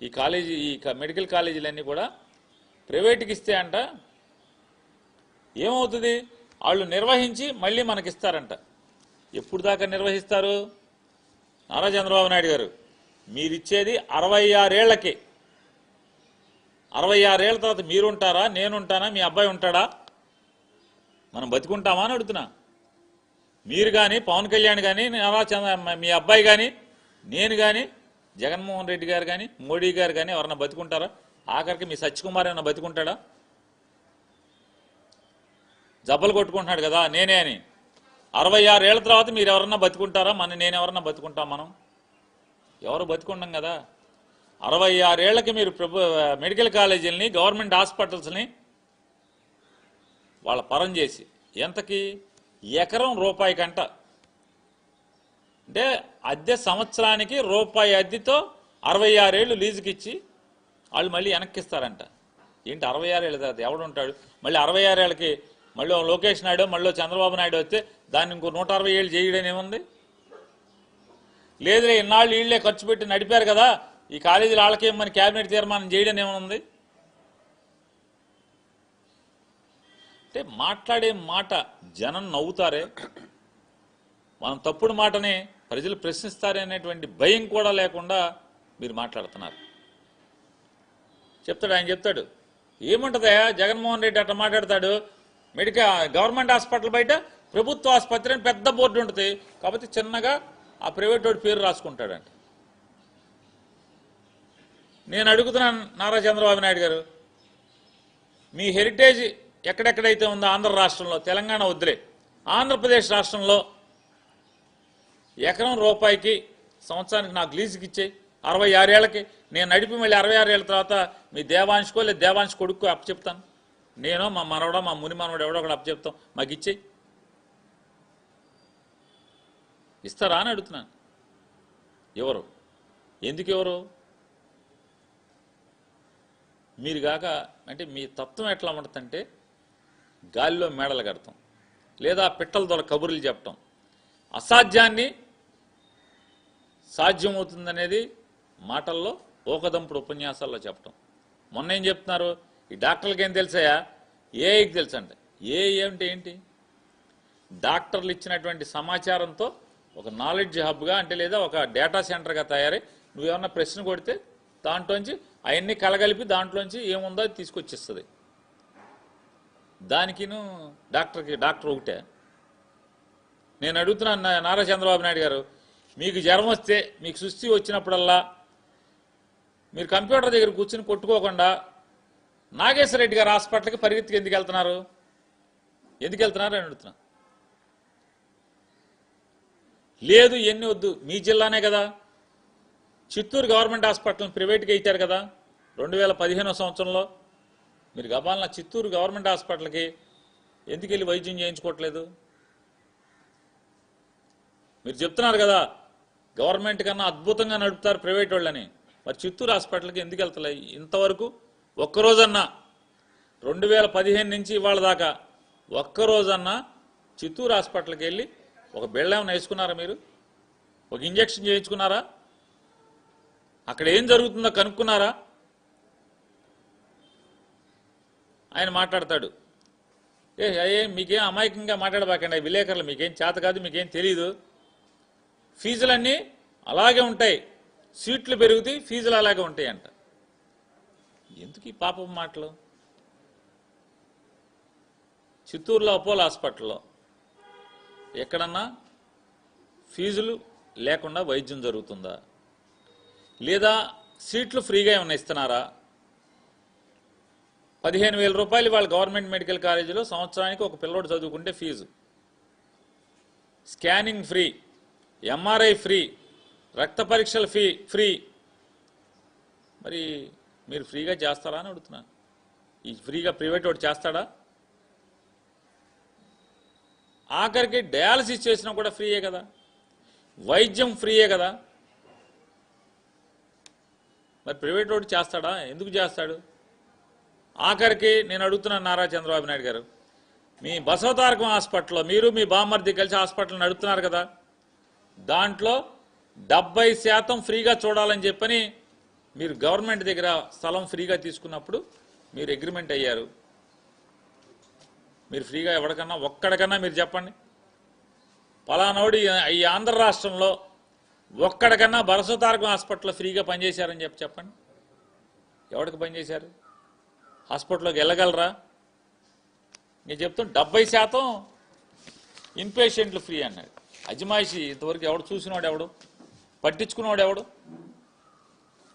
ఈ కాలేజీ ఈ మెడికల్ కాలేజీలన్నీ కూడా ప్రైవేట్కి ఇస్తే అంట ఏమవుతుంది, వాళ్ళు నిర్వహించి మళ్ళీ మనకిస్తారంట. ఎప్పుడు దాకా నిర్వహిస్తారు? నారా చంద్రబాబు నాయుడు గారు మీరిచ్చేది 66 ఏళ్లకి. 66 ఏళ్ల తర్వాత మీరుంటారా, నేనుంటానా, మీ అబ్బాయి ఉంటాడా, మనం బతికుంటామా అని అడుగుతున్నా. మీరు కానీ, పవన్ కళ్యాణ్ కానీ, మీ అబ్బాయి కానీ, నేను కానీ, జగన్మోహన్ రెడ్డి గారు కానీ, మోడీ గారు కానీ ఎవరన్నా బతికుంటారా? ఆఖరికి మీ సత్యకుమార్ ఏమన్నా బతికుంటాడా? జబ్బలు కొట్టుకుంటున్నాడు కదా నేనే అని. 66 ఏళ్ల తర్వాత మీరు ఎవరన్నా బతుకుంటారా? నేను ఎవరన్నా బతుకుంటాం? మనం ఎవరు బతుకుంటాం కదా. 66 ఏళ్లకి మీరు మెడికల్ కాలేజీలని, గవర్నమెంట్ హాస్పిటల్స్ని వాళ్ళ పరం చేసి ఎంతకి ఎకరం రూపాయి కంట, అంటే అద్దె సంవత్సరానికి రూపాయి అద్దెతో 66 ఏళ్ళు లీజుకి ఇచ్చి వాళ్ళు మళ్ళీ వెనక్కిస్తారంట. ఏంటి 66 ఏళ్ళ తర్వాత ఎవడుంటాడు? మళ్ళీ 66 ఏళ్ళకి మళ్ళీ లోకేష్ నాయుడు, మళ్ళీ చంద్రబాబు నాయుడు వస్తే దాన్ని ఇంకో 160 ఏళ్ళు చేయడం ఏముంది? లేదులే ఇన్నాళ్ళు వీళ్ళే ఖర్చు పెట్టి నడిపారు కదా, ఈ కాలేజీలు వాళ్ళకేమని క్యాబినెట్ తీర్మానం చేయడం ఏముంది? అంటే మాట్లాడే మాట జనం నవ్వుతారే, మనం తప్పుడు మాటని ప్రజలు ప్రశ్నిస్తారే అనేటువంటి భయం కూడా లేకుండా మీరు మాట్లాడుతున్నారు. చెప్తాడు, ఆయన చెప్తాడు. ఏముంటుందా జగన్మోహన్ రెడ్డి అట్లా మాట్లాడతాడు? గవర్నమెంట్ హాస్పిటల్ బయట ప్రభుత్వ ఆసుపత్రి అని పెద్ద బోర్డు ఉంటుంది, కాబట్టి చిన్నగా ఆ ప్రైవేట్ వాడి పేరు రాసుకుంటాడంట. నేను అడుగుతున్నాను నారా చంద్రబాబు నాయుడు గారు, మీ హెరిటేజ్ ఎక్కడెక్కడైతే ఉందో ఆంధ్ర రాష్ట్రంలో, తెలంగాణ వద్దులే, ఆంధ్రప్రదేశ్ రాష్ట్రంలో ఎకరం రూపాయికి సంవత్సరానికి నాకు లీజుకి ఇచ్చేయి. 66 ఏళ్ళకి నేను నడిపి మళ్ళీ 66 ఏళ్ళ తర్వాత మీ దేవాంశకో లేదా దేవాంశ కొడుకు అప్పచెప్తాను. నేను మా మనవడ, మా ముని మనవడు ఎవడో ఒకటి అప్పచెప్తాం, మాకు ఇచ్చేయి. ఇస్తారా అని అడుగుతున్నాను. ఎవరు? ఎందుకు ఎవరు? మీరు కాక అంటే మీ తత్వం ఎట్లా ఉంటుందంటే గాలిలో మేడలు కడతాం, లేదా పిట్టల ద్వారా కబుర్లు చెప్పటం, అసాధ్యాన్ని సాధ్యమవుతుందనేది మాటల్లో ఓకదంపుడు ఉపన్యాసాల్లో చెప్పటం. మొన్న ఏం చెప్తున్నారు? ఈ డాక్టర్లకి ఏం తెలుసాయా? ఏఐకి తెలుసంట. ఏమిటి ఏంటి? డాక్టర్లు ఇచ్చినటువంటి సమాచారంతో ఒక నాలెడ్జ్ హబ్గా అంటే లేదా ఒక డేటా సెంటర్గా తయారై నువ్వేమన్నా ప్రశ్న కొడితే దాంట్లోంచి అవన్నీ కలగలిపి దాంట్లోంచి ఏముందో అది తీసుకొచ్చిస్తుంది. దానికిను డాక్టర్ ఒకటే. నేను అడుగుతున్నాను నారా చంద్రబాబు నాయుడు గారు, మీకు జ్వరం వస్తే, మీకు సుస్థి వచ్చినప్పుడల్లా మీరు కంప్యూటర్ దగ్గర కూర్చుని కొట్టుకోకుండా నాగేశ్వర రెడ్డి గారు హాస్పిటల్కి పరిగెత్తుకు ఎందుకు వెళ్తున్నారు అని అడుగుతున్నా. లేదు ఇవన్నీ వద్దు, మీ జిల్లానే కదా, చిత్తూరు గవర్నమెంట్ హాస్పిటల్ని ప్రైవేట్గా ఇచ్చారు కదా 2015 సంవత్సరంలో. మీరు గబాలన చిత్తూరు గవర్నమెంట్ హాస్పిటల్కి ఎందుకు వెళ్ళి వైద్యం చేయించుకోవట్లేదు? మీరు చెప్తున్నారు కదా గవర్నమెంట్ కన్నా అద్భుతంగా నడుపుతారు ప్రైవేట్ వాళ్ళని, మరి చిత్తూరు హాస్పిటల్కి ఎందుకు వెళ్తలే? ఇంతవరకు ఒక్కరోజన్నా 2015 నుంచి ఇవాళ దాకా ఒక్కరోజన్నా చిత్తూరు హాస్పిటల్కి వెళ్ళి ఒక బెడ్ ఏమైనా వేసుకున్నారా? మీరు ఒక ఇంజక్షన్ చేయించుకున్నారా? అక్కడ ఏం జరుగుతుందో కనుక్కున్నారా? ఆయన మాట్లాడతాడు, మీకేం అమాయకంగా మాట్లాడబాకండి, విలేకరులు మీకేం చేత కాదు, మీకేం తెలీదు, ఫీజులన్నీ అలాగే ఉంటాయి, సీట్లు పెరుగుతాయి, ఫీజులు అలాగే ఉంటాయి అంట. ఎందుకు ఈ పాపం మాటలు? చిత్తూరులో అపోలో హాస్పిటల్లో ఎక్కడన్నా ఫీజులు లేకుండా వైద్యం జరుగుతుందా? లేదా సీట్లు ఫ్రీగా ఏమైనా ఇస్తున్నారా? 15,000 రూపాయలు వాళ్ళ గవర్నమెంట్ మెడికల్ కాలేజీలో సంవత్సరానికి ఒక పిల్లోడు చదువుకుంటే fee, scanning free, MRI free, రక్త పరీక్షలు ఫ్రీ. మరి మీరు ఫ్రీగా చేస్తారా అని అడుగుతున్నా. ఈ ఫ్రీగా ప్రైవేట్ వాడు చేస్తాడా? ఆఖరికి డయాలసిస్ చేసినా కూడా ఫ్రీయే కదా, వైద్యం ఫ్రీయే కదా, మరి ప్రైవేట్ వాడు చేస్తాడా? ఎందుకు చేస్తాడు? ఆఖరికి నేను అడుగుతున్నాను నారా చంద్రబాబు నాయుడు గారు, మీ బసవతారకం హాస్పిటల్లో మీరు మీ బామ్మర్ది కలిసి హాస్పిటల్ నడుపుతున్నారు కదా, దాంట్లో 70% ఫ్రీగా చూడాలని చెప్పని మీరు గవర్నమెంట్ దగ్గర స్థలం ఫ్రీగా తీసుకున్నప్పుడు మీరు అగ్రిమెంట్ అయ్యారు. మీరు ఫ్రీగా ఎవరికన్నా ఒక్కడికన్నా మీరు చెప్పండి, పలానాడు ఈ ఆంధ్ర రాష్ట్రంలో ఒక్కడికన్నా బరసతారకం హాస్పిటల్లో ఫ్రీగా పనిచేశారని చెప్పండి. ఎవరికి పనిచేశారు? హాస్పిటల్లోకి వెళ్ళగలరా? నేను చెప్తాను 70% ఇన్పేషెంట్లు ఫ్రీ అన్నాడు. అజమాయిషి ఇంతవరకు ఎవడు చూసినవాడు, ఎవడు పట్టించుకున్నవాడు, ఎవడు?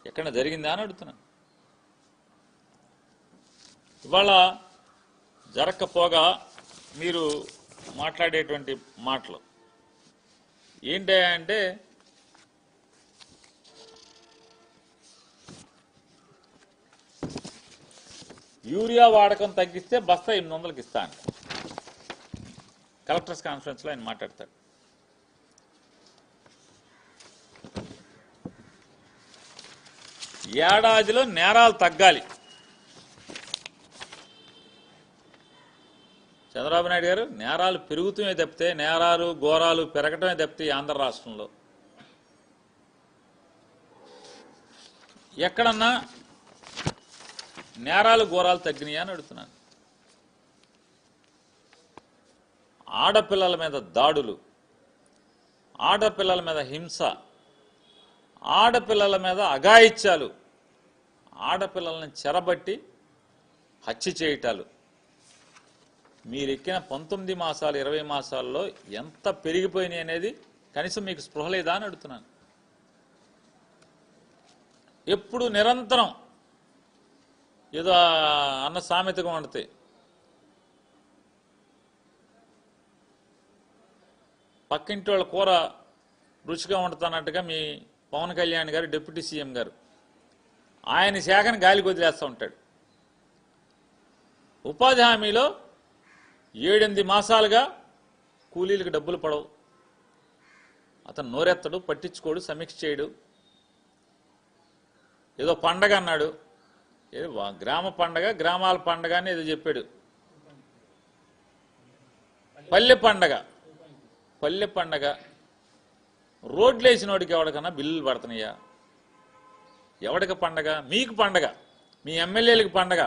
ఎక్కడ జరిగిందా అని అడుగుతున్నాను. ఇవాళ జరగకపోగా మీరు మాట్లాడేటువంటి మాటలు ఏంటంటే యూరియా వాడకం తగ్గిస్తే బస్తా 800కి ఇస్తా అంట. కలెక్టర్స్ కాన్ఫరెన్స్లో ఆయన మాట్లాడతాడు. ఏడాదిలో నేరాలు తగ్గాలి. చంద్రబాబు నాయుడు గారు, నేరాలు పెరుగుతూనే తప్పితే, నేరాలు ఘోరాలు పెరగటమే తప్పితే ఆంధ్ర రాష్ట్రంలో ఎక్కడన్నా నేరాలు ఘోరాలు తగ్గినాయా అని అడుగుతున్నాను. ఆడపిల్లల మీద దాడులు, ఆడపిల్లల మీద హింస, ఆడపిల్లల మీద అఘాయిత్యాలు, ఆడపిల్లల్ని చెరబట్టి హత్య చేయటాలు మీరెక్కిన 19 మాసాలు 20 మాసాల్లో ఎంత పెరిగిపోయినాయి అనేది కనీసం మీకు స్పృహ లేదా అని అడుగుతున్నాను. ఎప్పుడు నిరంతరం ఏదో అన్న సామెతగా వండితే పక్కింటి వాళ్ళ కూర రుచిగా వండుతానట్టుగా మీ పవన్ కళ్యాణ్ గారు, డిప్యూటీ సీఎం గారు ఆయన శాఖను గాలికి వదిలేస్తూ ఉంటాడు. ఉపాధి హామీలో 7-8 మాసాలుగా కూలీలకు డబ్బులు పడవు. అతను నోరెత్తడు, పట్టించుకోడు, సమీక్ష చేయడు. ఏదో పండగ అన్నాడు, ఏదో గ్రామ పండగ, గ్రామాల పండగ అని ఏదో చెప్పాడు. పల్లె పండగ, పల్లె పండగ. రోడ్లు వేసినోడికి ఎవడికన్నా బిల్లులు పడుతున్నాయా? ఎవడికి పండగ? మీకు పండగ, మీ ఎమ్మెల్యేలకు పండగ.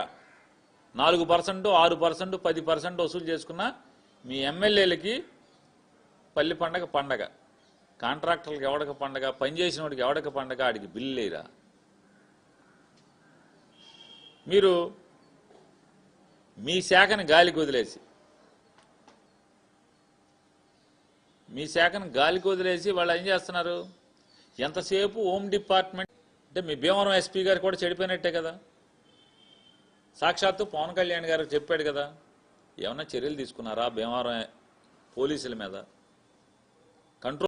4%, 6%, 10% వసూలు చేసుకున్న మీ ఎమ్మెల్యేలకి పల్లి పండగ పండగ. కాంట్రాక్టర్లకు ఎవడికి పండగ? పనిచేసిన వాడికి ఎవడికి పండగ? ఆడికి బిల్లు లేరా? మీరు మీ శాఖను గాలికి వదిలేసి వాళ్ళు ఏం చేస్తున్నారు? ఎంతసేపు హోమ్ డిపార్ట్మెంట్ అంటే మీ భీమవరం ఎస్పీ గారు కూడా చెడిపోయినట్టే కదా. సాక్షాత్తు పవన్ కళ్యాణ్ గారు చెప్పాడు కదా. ఏమన్నా చర్యలు తీసుకున్నారా భీమవరం పోలీసుల మీద? కంట్రోల్